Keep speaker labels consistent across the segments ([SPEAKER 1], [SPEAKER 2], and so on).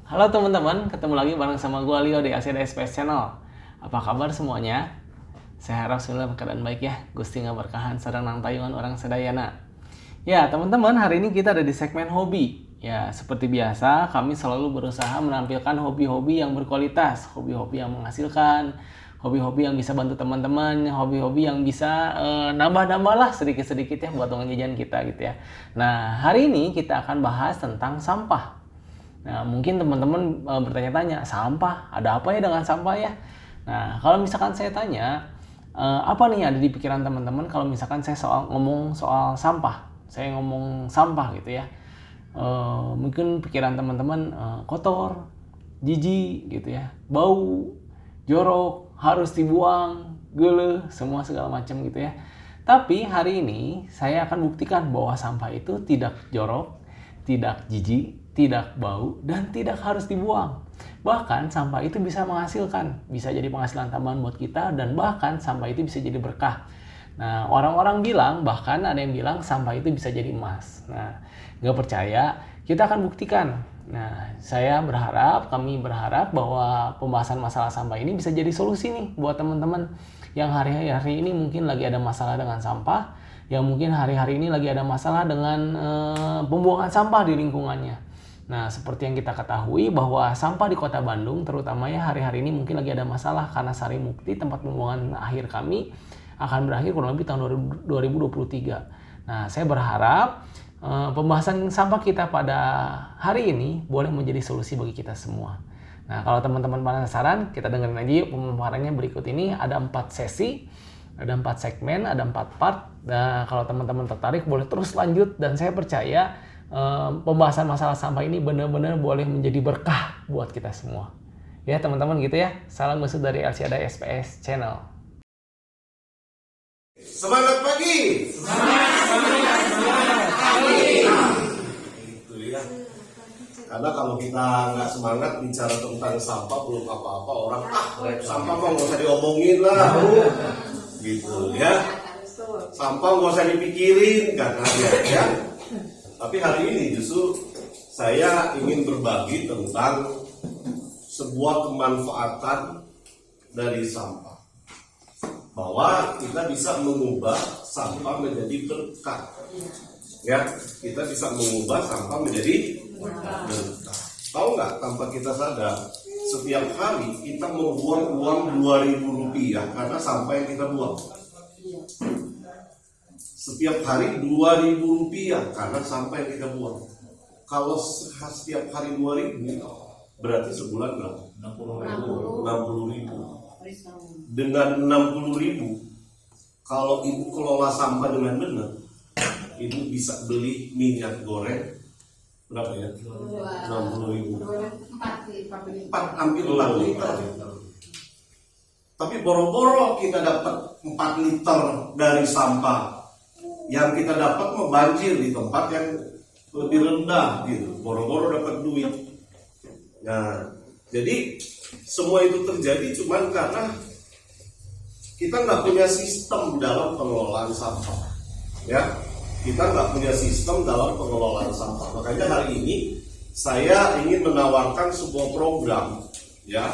[SPEAKER 1] Halo teman-teman, ketemu lagi bareng sama gue Leo di ACD Space Channel. Apa kabar semuanya? Saya harap semua keadaan baik ya. Gusti ngaberkahan sareng nang tayungan orang sedayana. Ya teman-teman, hari ini kita ada di segmen hobi. Ya seperti biasa, kami selalu berusaha menampilkan hobi-hobi yang berkualitas, hobi-hobi yang menghasilkan, hobi-hobi yang bisa bantu teman-teman, hobi-hobi yang bisa nambah-nambah lah sedikit-sedikit ya buat uang jajan kita gitu ya. Nah hari ini kita akan bahas tentang sampah. Nah, mungkin teman-teman bertanya-tanya, sampah, ada apa ya dengan sampah ya? Nah, kalau misalkan saya tanya, apa nih yang ada di pikiran teman-teman kalau misalkan saya ngomong soal sampah? Saya ngomong sampah gitu ya. Mungkin pikiran teman-teman kotor, jijik gitu ya, bau, jorok, harus dibuang, geuleuh, semua segala macam gitu ya. Tapi hari ini saya akan buktikan bahwa sampah itu tidak jorok, tidak jijik, tidak bau, dan tidak harus dibuang. Bahkan sampah itu bisa menghasilkan, bisa jadi penghasilan tambahan buat kita, dan bahkan sampah itu bisa jadi berkah. Nah, orang-orang bilang, bahkan ada yang bilang sampah itu bisa jadi emas. Nah, nggak percaya, kita akan buktikan. Nah, kami berharap bahwa pembahasan masalah sampah ini bisa jadi solusi nih buat teman-teman yang hari-hari ini mungkin lagi ada masalah dengan sampah, yang mungkin hari-hari ini lagi ada masalah dengan pembuangan sampah di lingkungannya. Nah, seperti yang kita ketahui bahwa sampah di Kota Bandung, terutama ya hari-hari ini mungkin lagi ada masalah karena Sari Mukti, tempat pembuangan akhir kami, akan berakhir kurang lebih tahun 2023. Nah, saya berharap pembahasan sampah kita pada hari ini boleh menjadi solusi bagi kita semua. Nah, kalau teman-teman penasaran, kita dengerin aja yuk pemaparannya berikut ini. Ada 4 sesi, ada 4 segmen, ada 4 part. Nah, kalau teman-teman tertarik boleh terus lanjut, dan saya percaya pembahasan masalah sampah ini benar-benar boleh menjadi berkah buat kita semua. Ya teman-teman gitu ya. Salam mesut dari LCD SPS Channel.
[SPEAKER 2] Semangat pagi.
[SPEAKER 1] Semangat pagi.
[SPEAKER 2] Itu ya. Karena kalau kita nggak semangat bicara tentang sampah belum apa-apa, orang sampah mah nggak usah diomongin lah, gitu ya. Sampah nggak usah dipikirin katanya ya. Tapi hari ini justru saya ingin berbagi tentang sebuah kemanfaatan dari sampah. Bahwa kita bisa mengubah sampah menjadi berkah. Ya, kita bisa mengubah sampah menjadi berkah. Tahu nggak, tanpa kita sadar, setiap hari kita membuang uang Rp2.000 karena sampah yang kita buang. Setiap hari Rp2.000 karena sampah yang kita buang. Kalau setiap hari 2.000 berarti sebulan berapa? 60.000. Dengan 60.000, kalau ibu kelola sampah dengan benar, ibu bisa beli minyak goreng berapa ya? 60.000. 4 hampir 6 liter. Tapi boro-boro kita dapat 4 liter dari sampah. Yang kita dapat membanjir di tempat yang lebih rendah gitu, boro-boro dapat duit. Nah, jadi semua itu terjadi cuman karena kita nggak punya sistem dalam pengelolaan sampah, ya. Kita nggak punya sistem dalam pengelolaan sampah. Makanya hari ini saya ingin menawarkan sebuah program, ya,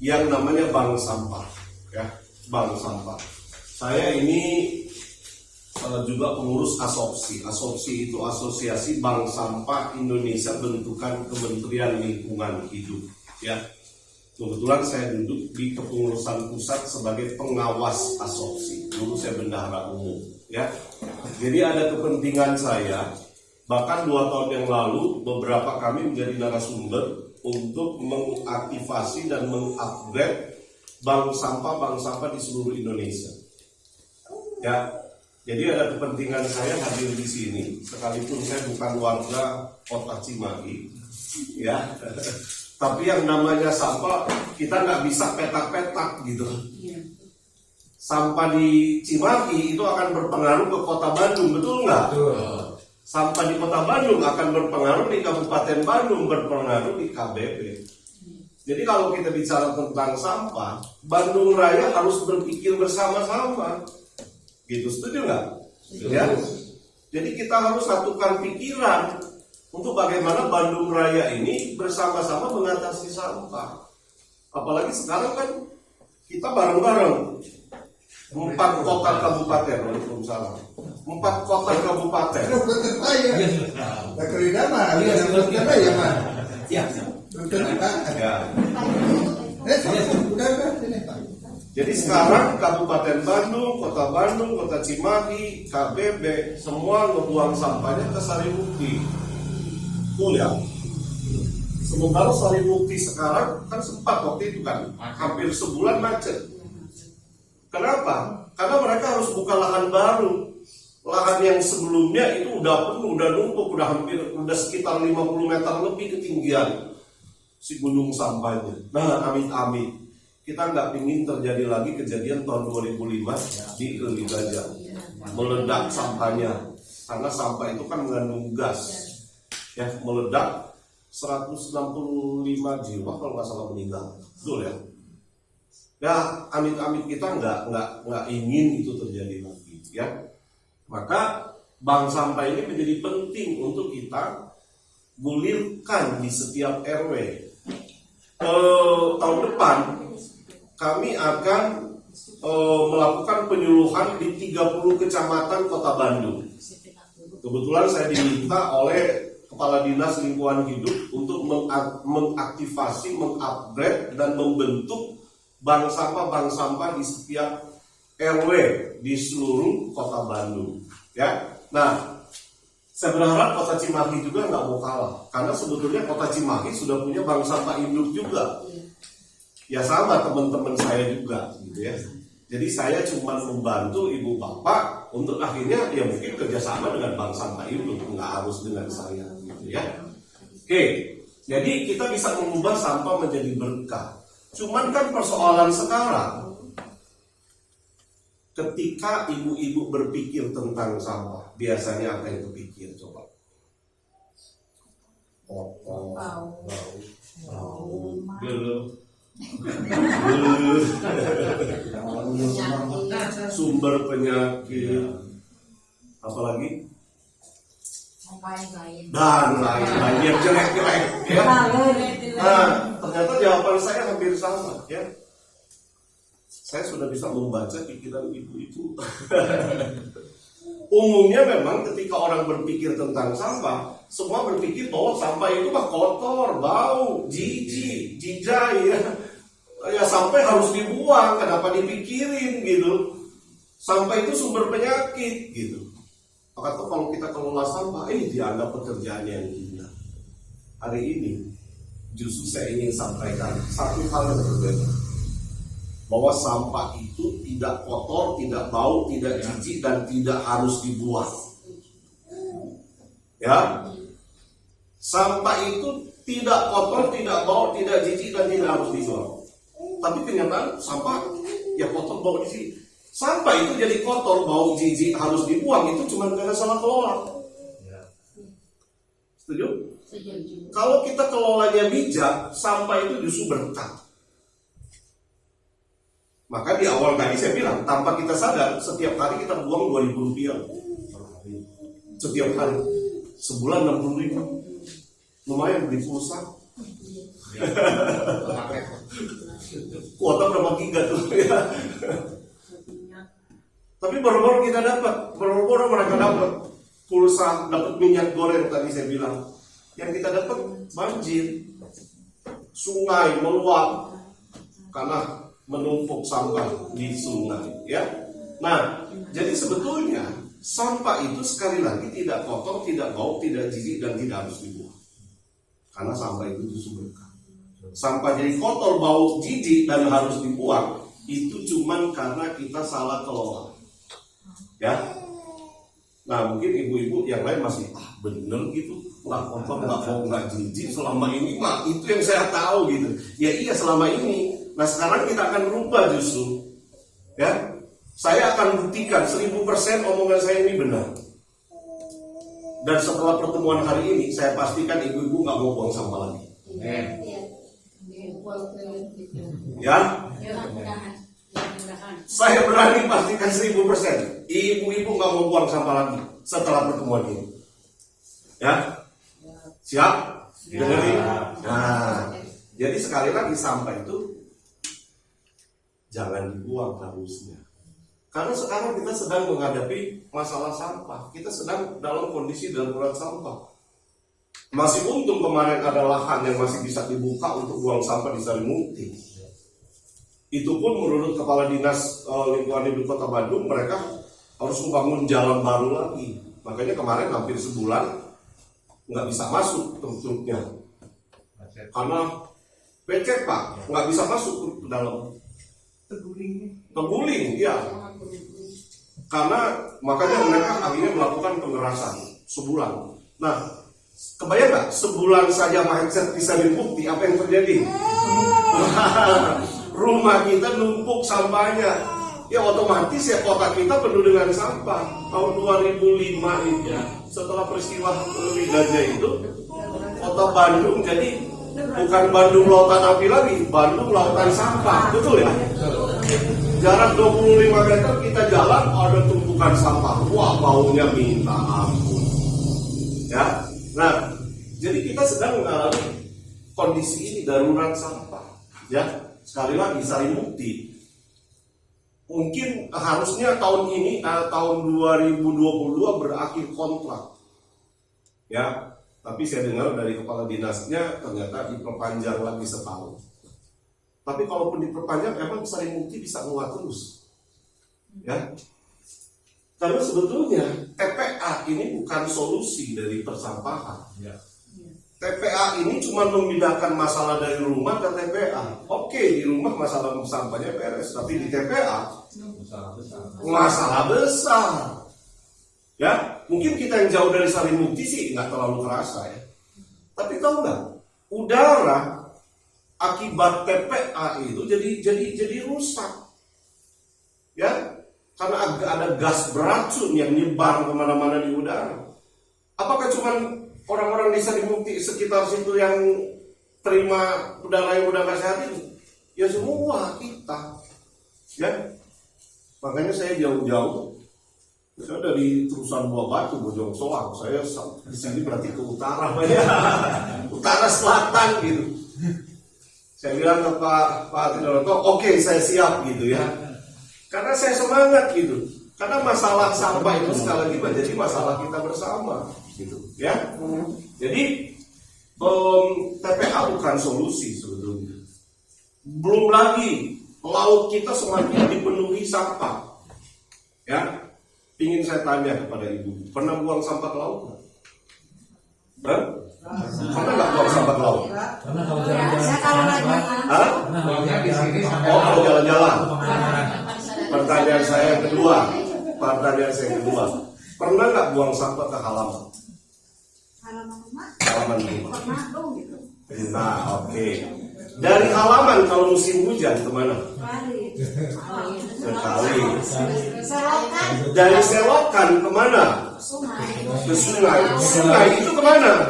[SPEAKER 2] yang namanya Bank Sampah, ya, Bank Sampah. Saya ini juga pengurus ASOPSI. ASOPSI itu Asosiasi Bank Sampah Indonesia, bentukan Kementerian Lingkungan Hidup. Ya, kebetulan saya duduk di kepengurusan pusat sebagai pengawas ASOPSI. Dulu saya bendahara umum. Ya, jadi ada kepentingan saya. Bahkan 2 tahun yang lalu, beberapa kami menjadi narasumber untuk mengaktifasi dan mengupgrade bank sampah di seluruh Indonesia. Ya. Jadi ada kepentingan saya hadir di sini, sekalipun saya bukan warga Kota Cimahi, ya. Tapi yang namanya sampah kita nggak bisa petak-petak gitu. Sampah di Cimahi itu akan berpengaruh ke Kota Bandung, betul nggak? Sampah di Kota Bandung akan berpengaruh di Kabupaten Bandung, berpengaruh di KBP. Jadi kalau kita bicara tentang sampah, Bandung Raya harus berpikir bersama-sama. Gitu, setuju nggak? Ya. Jadi kita harus satukan pikiran untuk bagaimana Bandung Raya ini bersama-sama mengatasi sampah. Apalagi sekarang kan kita bareng-bareng 4 kota kabupaten, Waalaikumsalam. 4 kota kabupaten. Jadi sekarang Kabupaten Bandung, Kota Cimahi, KBB, semua ngebuang sampahnya ke Sarimukti. Betul ya? Sementara Sarimukti sekarang kan sempat waktu itu kan hampir sebulan macet. Kenapa? Karena mereka harus buka lahan baru. Lahan yang sebelumnya itu udah penuh, udah numpuk, udah sekitar 50 meter lebih ketinggian si gunung sampahnya. Nah, amit-amit kita nggak ingin terjadi lagi kejadian tahun 2005 di Leli Gajah, meledak sampahnya, karena sampah itu kan mengandung gas, ya, meledak 165 jiwa kalau nggak salah meninggal, betul ya? Ya, amit-amit kita nggak ingin itu terjadi lagi, ya. Maka bank sampah ini menjadi penting untuk kita gulirkan di setiap RW. Tahun depan kami akan melakukan penyuluhan di 30 kecamatan Kota Bandung. Kebetulan saya diminta oleh Kepala Dinas Lingkungan Hidup untuk mengaktifasi, mengupgrade dan membentuk bank sampah di setiap RW di seluruh Kota Bandung. Ya, nah, saya berharap Kota Cimahi juga nggak mau kalah, karena sebetulnya Kota Cimahi sudah punya bank sampah induk juga. Ya sama teman-teman saya juga, gitu ya. Jadi saya cuma membantu ibu bapak untuk akhirnya ya mungkin kerjasama dengan bank sampah induk, nggak harus dengan saya, gitu ya. Oke, jadi kita bisa mengubah sampah menjadi berkah. Cuman kan persoalan sekarang, ketika ibu-ibu berpikir tentang sampah, biasanya apa yang kepikir coba? Sumber penyakit, apalagi? Dan lain-lain yang jelek-jelek, ya. Nah, ternyata jawaban saya hampir sama, ya. Saya sudah bisa membaca pikiran ibu-ibu. Umumnya memang ketika orang berpikir tentang sampah, semua berpikir bahwa sampah itu mah kotor, bau, jijik, jijai, ya. Ya sampai harus dibuang, kenapa dipikirin gitu. Sampah itu sumber penyakit gitu. Maka tuh kalau kita kelola sampah, dianggap pekerjaan yang hina. Hari ini justru saya ingin sampaikan satu hal yang berbeda, bahwa sampah itu tidak kotor, tidak bau, tidak jijik, dan tidak harus dibuang. Ya, sampah itu tidak kotor, tidak bau, tidak jijik, dan tidak harus dibuang. Tapi kenyataan sampah ya kotor, bau, jijik. Sampah itu jadi kotor, bau, jijik, harus dibuang itu cuma karena salah kelola. Setuju? Kalau kita kelolanya bijak, sampah itu justru berkah. Maka di awal tadi saya bilang, tanpa kita sadar, setiap hari kita buang 2.000 rupiah. Setiap hari. Sebulan 60.000. Lumayan beli pulsa. Kuota berapa giga tuh ya. Tapi baru-baru kita dapat, baru-baru mereka dapat pulsa, dapat minyak goreng tadi saya bilang. Yang kita dapat banjir, sungai meluap karena menumpuk sampah di sungai, ya. Nah, jadi sebetulnya sampah itu sekali lagi tidak kotor, tidak bau, tidak jijik, dan tidak harus dibuang. Karena sampah itu justru berkah. Sampah jadi kotor, bau, jijik, dan harus dibuang itu cuman karena kita salah kelola. Ya. Nah, mungkin ibu-ibu yang lain masih bener gitu, nggak kotor, nggak bau, nggak jijik selama ini mah itu yang saya tahu gitu. Ya iya selama ini. Nah sekarang kita akan rubah justru, ya. Saya akan buktikan 1000% omongan saya ini benar. Dan setelah pertemuan hari ini, saya pastikan ibu-ibu nggak mau buang sampah lagi. Ya. Saya berani pastikan 1000%. Ibu-ibu nggak mau buang sampah lagi setelah pertemuan ini. Ya. Siap? Dengerin? Nah, jadi sekali lagi sampah itu jangan dibuang harusnya. Karena sekarang kita sedang menghadapi masalah sampah. Kita sedang dalam kondisi darurat sampah. Masih untung kemarin ada lahan yang masih bisa dibuka untuk buang sampah di Sarimukti. Itu pun menurut Kepala Dinas Lingkungan Hidup Kota Bandung, mereka harus membangun jalan baru lagi. Makanya kemarin hampir sebulan nggak bisa masuk truk-truknya. Karena becek Pak, nggak bisa masuk ke dalam. Terguling, ya. Karena makanya mereka akhirnya melakukan pengerasan sebulan. Nah, kebayang nggak sebulan saja mindset bisa dibukti, apa yang terjadi? Rumah kita numpuk sampahnya, ya otomatis ya kota kita penuh dengan sampah. Tahun 2005 ini ya, setelah peristiwa Widanya itu, kota Bandung jadi bukan Bandung lautan api lagi, Bandung lautan sampah, betul ya? Jarak 25 meter kita jalan ada tumpukan sampah, wah baunya minta ampun. Ya, nah jadi kita sedang mengalami kondisi ini darurat sampah. Ya, sekali lagi Sarimukti mungkin harusnya tahun ini tahun 2022 berakhir kontrak. Ya, tapi saya dengar dari kepala dinasnya ternyata diperpanjang lagi setahun. Tapi kalaupun diperpanjang emang Sarimukti bisa muat terus. Ya. Karena sebetulnya TPA ini bukan solusi dari persampahan. Ya. TPA ini cuma memindahkan masalah dari rumah ke TPA. Oke, di rumah masalah sampahnya beres, tapi di TPA masalah besar. Ya, mungkin kita yang jauh dari Sarimukti sih nggak terlalu kerasa ya. Tapi tahu nggak, udara akibat TPA itu jadi rusak. Ya, karena ada gas beracun yang nyebar kemana-mana di udara. Apakah cuma orang-orang di Sarimukti sekitar situ yang terima udara yang udah nggak sehat itu? Ya semua kita. Ya, makanya saya jauh-jauh. Saya dari Terusan Buah Batu, Bojong Soang. Saya di sini berarti ke utara, ya. Utara selatan gitu. Saya bilang ke Pak Tinoto, oke, saya siap gitu ya. Karena saya semangat gitu. Karena masalah sampah itu sekali lagi menjadi masalah kita bersama gitu ya. Jadi TPA bukan solusi sebetulnya. Belum lagi laut kita semakin dipenuhi sampah. Ya, ingin saya tanya kepada ibu, pernah buang sampah ke laut nggak? Pernah nggak buang sampah ke laut?
[SPEAKER 3] Karena kalau jalan-jalan.
[SPEAKER 2] Kalau jalan-jalan. Pertanyaan saya yang kedua, pernah nggak buang sampah ke halaman? Halaman rumah. Nah, oke. Dari halaman kalau musim hujan kemana? Ke kali. Dari selokan kemana? Ke sungai. Sungai itu kemana?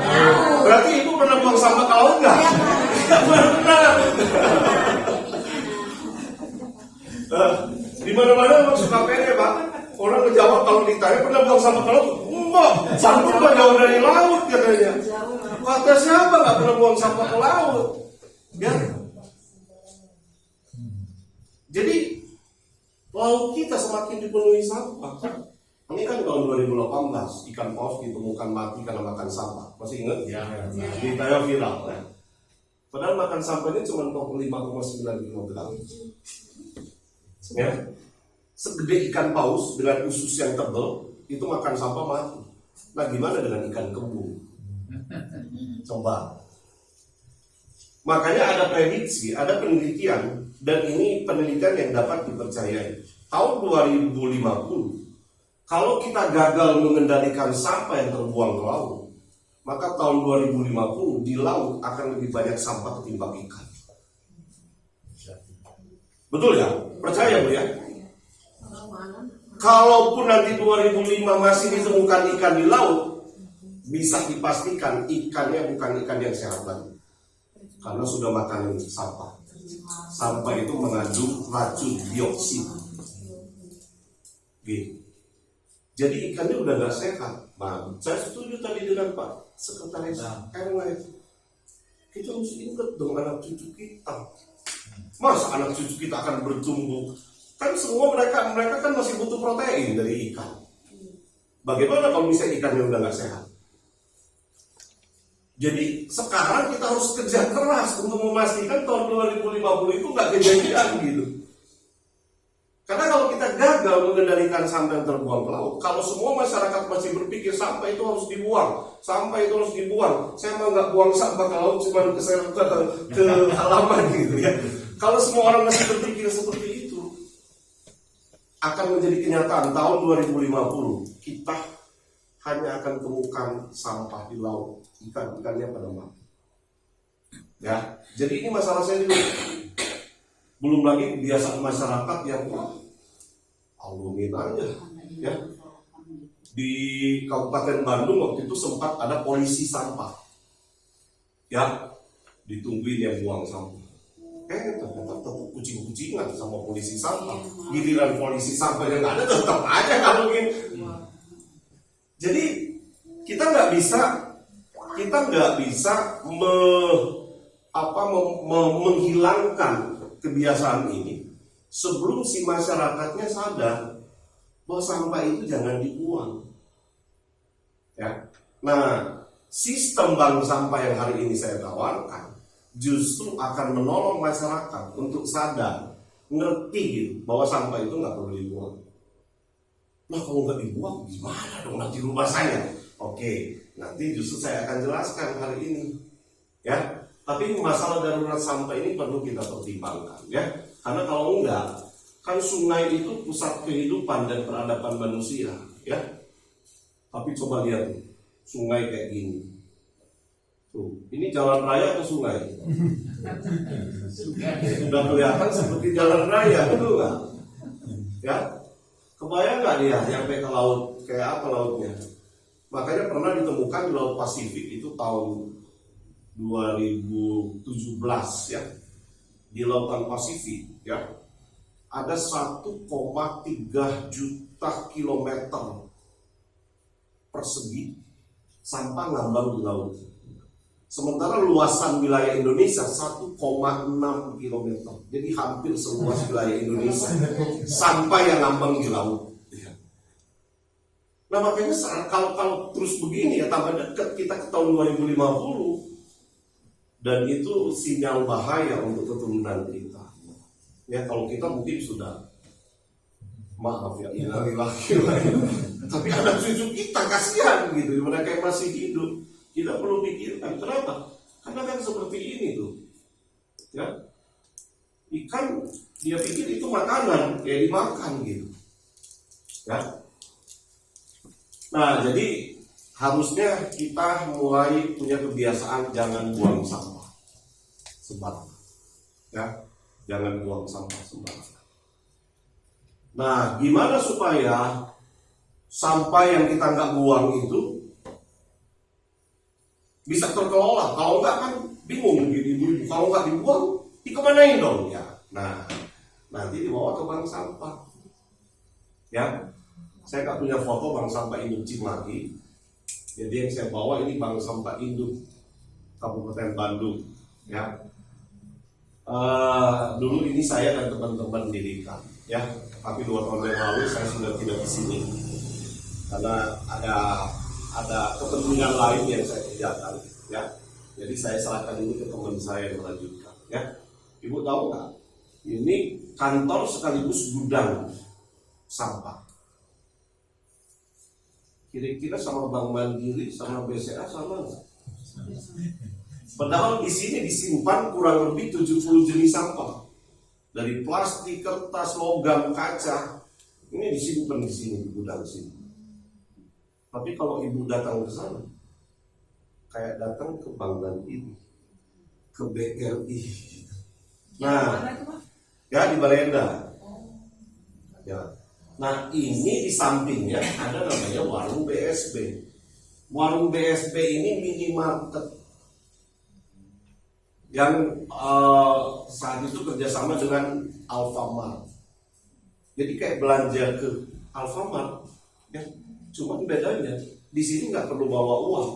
[SPEAKER 2] Berarti ibu pernah buang sampah ke laut nggak? Nggak pernah. Di mana-mana emang suka pede Pak. Orang ngejawab kalau ditanya pernah buang sampah ke laut? Enggak, sampah mah jauh dari laut katanya. Kata siapa nggak pernah buang sampah ke laut? Ya. Jadi laut kita semakin dipenuhi sampah. Ini kan tahun 2018 ikan paus ditemukan mati karena makan sampah. Masih ingat? Ya. Beritanya viral. Ya. Padahal makan sampahnya cuma 45,9 kg. Ya. Segede ikan paus dengan usus yang tebal itu makan sampah mati. Nah, gimana dengan ikan kembung? Coba. Makanya ada prediksi, ada penelitian, dan ini penelitian yang dapat dipercayai. Tahun 2050, kalau kita gagal mengendalikan sampah yang terbuang ke laut, maka tahun 2050 di laut akan lebih banyak sampah ketimbang ikan. Betul ya? Percaya Bu ya? Kalaupun nanti 2005 masih ditemukan ikan di laut, bisa dipastikan ikannya bukan ikan yang sehat lagi. Karena sudah makan sampah. Sampah itu mengandung racun dioksida. Gitu. Jadi ikannya udah nggak sehat. Nah, saya setuju tadi dengan Pak Sekretaris RW. Kita harus ingat dong anak cucu kita. Masa anak cucu kita akan bertumbuh? Kan semua mereka kan masih butuh protein dari ikan. Bagaimana kalau misalnya ikannya udah nggak sehat? Jadi sekarang kita harus kerja keras untuk memastikan tahun 2050 itu nggak kejadian gitu. Karena kalau kita gagal mengendalikan sampah yang terbuang ke laut, kalau semua masyarakat masih berpikir sampah itu harus dibuang, saya mah nggak buang sampah ke laut, cuma ke halaman gitu ya. Kalau semua orang masih berpikir seperti itu, akan menjadi kenyataan tahun 2050 kita hanya akan temukan sampah di laut, ikannya pada mati. Ya, jadi ini masalah serius. Belum lagi kebiasaan masyarakat yang alungin aja, ya. Di Kabupaten Bandung waktu itu sempat ada polisi sampah, ya, ditungguin yang buang sampah. Ternyata tetap kucing-kucingan sama polisi sampah. Giliran polisi sampah yang ada tetap aja alungin. Jadi kita nggak bisa menghilangkan kebiasaan ini sebelum si masyarakatnya sadar bahwa sampah itu jangan dibuang. Ya. Nah, sistem bank sampah yang hari ini saya tawarkan justru akan menolong masyarakat untuk sadar, ngerti gitu, bahwa sampah itu nggak perlu dibuang. Nah, kalau nggak dibuang, gimana dong nanti rumah saya? Oke, nanti justru saya akan jelaskan hari ini, ya. Tapi masalah darurat sampah ini perlu kita pertimbangkan, ya. Karena kalau enggak, kan sungai itu pusat kehidupan dan peradaban manusia, ya. Tapi coba lihat, sungai kayak gini. Tuh, ini jalan raya atau sungai? Sudah kelihatan seperti jalan raya, betul nggak? Ya. Kebayang nggak dia sampai ke laut, kayak apa lautnya? Makanya pernah ditemukan di Laut Pasifik itu tahun 2017 ya, di Lautan Pasifik ya, ada 1,3 juta kilometer persegi sampah ngambang di laut. Sementara luasan wilayah Indonesia 1,6 kilometer. Jadi hampir seluas wilayah Indonesia sampah yang ngambang di laut. Nah makanya kalau terus begini ya, tambah dekat kita ke tahun 2050, dan itu sinyal bahaya untuk keturunan kita. Ya kalau kita mungkin sudah, maaf ya, laki-laki, tapi anak cucu kita kasihan gitu, mereka yang masih hidup. Kita perlu pikirkan kenapa? Karena kan seperti ini tuh, ya, ikan dia pikir itu makanan, ya dimakan gitu, ya. Nah jadi harusnya kita mulai punya kebiasaan jangan buang sampah sembarangan, ya, jangan buang sampah sembarangan. Nah gimana supaya sampah yang kita nggak buang itu bisa terkelola? Kalau nggak kan bingung gitu. Kalau nggak dibuang, dikemanain dong ya? Nah, nanti dibawa ke bank sampah. Ya, saya nggak punya foto bank sampah induk Cimahi. Jadi yang saya bawa ini bank sampah induk Kabupaten Bandung. Ya, dulu ini saya dan teman-teman dirikan. Ya, tapi 2 tahun yang lalu saya sudah tidak di sini karena ada kepentingan lain yang saya kerjakan, ya. Jadi saya serahkan ini ke teman saya yang melanjutkan, ya. Ibu tahu nggak? Ini kantor sekaligus gudang sampah. Kira-kira sama Bank Mandiri, sama BCA sama nggak? Padahal di sini disimpan kurang lebih 70 jenis sampah, dari plastik, kertas, logam, kaca. Ini disimpan di sini di gudang sini. Tapi kalau ibu datang ke sana, kayak datang ke Bank Mandiri, ke BRI. Nah, ya di Balenda. Ya. Nah ini di sampingnya ada namanya warung BSB. Warung BSB ini minimarket yang saat itu kerjasama dengan Alfamart. Jadi kayak belanja ke Alfamart, ya. Cuma bedanya di sini nggak perlu bawa uang,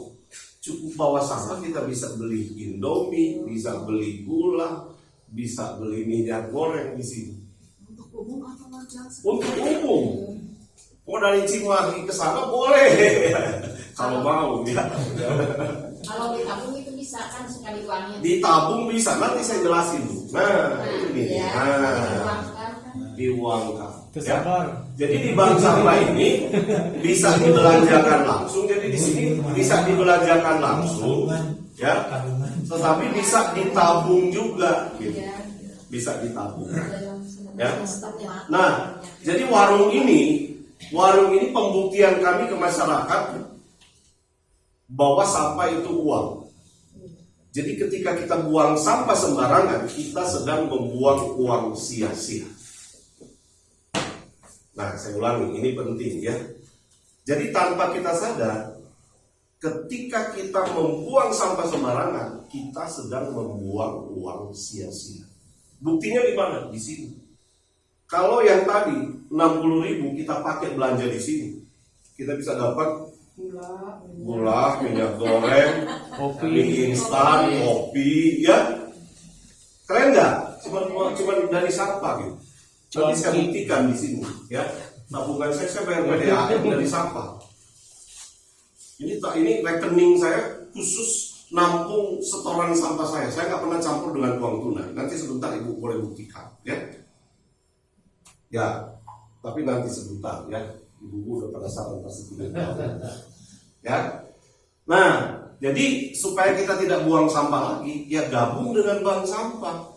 [SPEAKER 2] cukup bawa sampah kita bisa beli Indomie, bisa beli gula, bisa beli minyak goreng di sini.
[SPEAKER 4] Untuk umum atau warga?
[SPEAKER 2] Untuk umum. Mau dari Cimahi ke sana boleh, kalau mau ya.
[SPEAKER 4] Kalau ditabung itu bisa kan sekali uangnya.
[SPEAKER 2] Ditabung bisa, nanti saya jelasin. Nah, ini.
[SPEAKER 4] Ya,
[SPEAKER 2] Nah,
[SPEAKER 4] diuangkan kan.
[SPEAKER 2] diuangkan.
[SPEAKER 3] Terus
[SPEAKER 2] Ya.
[SPEAKER 3] sabar.
[SPEAKER 2] Jadi di bank sampah ini bisa dibelanjakan langsung. Jadi di sini bisa dibelanjakan langsung, ya.
[SPEAKER 3] Tabungan.
[SPEAKER 2] Tetapi bisa ditabung juga, gitu.
[SPEAKER 4] Iya.
[SPEAKER 2] Bisa ditabung.
[SPEAKER 4] Ya.
[SPEAKER 2] Ya. Nah, jadi warung ini pembuktian kami ke masyarakat bahwa sampah itu uang. Jadi ketika kita buang sampah sembarangan, kita sedang membuang uang sia-sia. Nah, saya ulangi, ini penting ya. Jadi tanpa kita sadar, ketika kita membuang sampah sembarangan, kita sedang membuang uang sia-sia. Buktinya di mana? Di sini. Kalau yang tadi 60.000 kita pakai belanja di sini, kita bisa dapat gula, minyak goreng,
[SPEAKER 1] Kopi.
[SPEAKER 2] mie instan, kopi, ya. Keren nggak? Cuma dari sampah gitu. Nanti saya buktikan di sini, ya. Tabungan saya bayar PDAM dari sampah. Ini rekening saya khusus nampung setoran sampah saya. Saya nggak pernah campur dengan uang tunai. Nanti sebentar Ibu boleh buktikan, ya. Ya, tapi nanti sebentar, ya. Ibu udah penasaran pasti tidak tahu. Ya. Nah, jadi supaya kita tidak buang sampah lagi, ya gabung dengan bank sampah.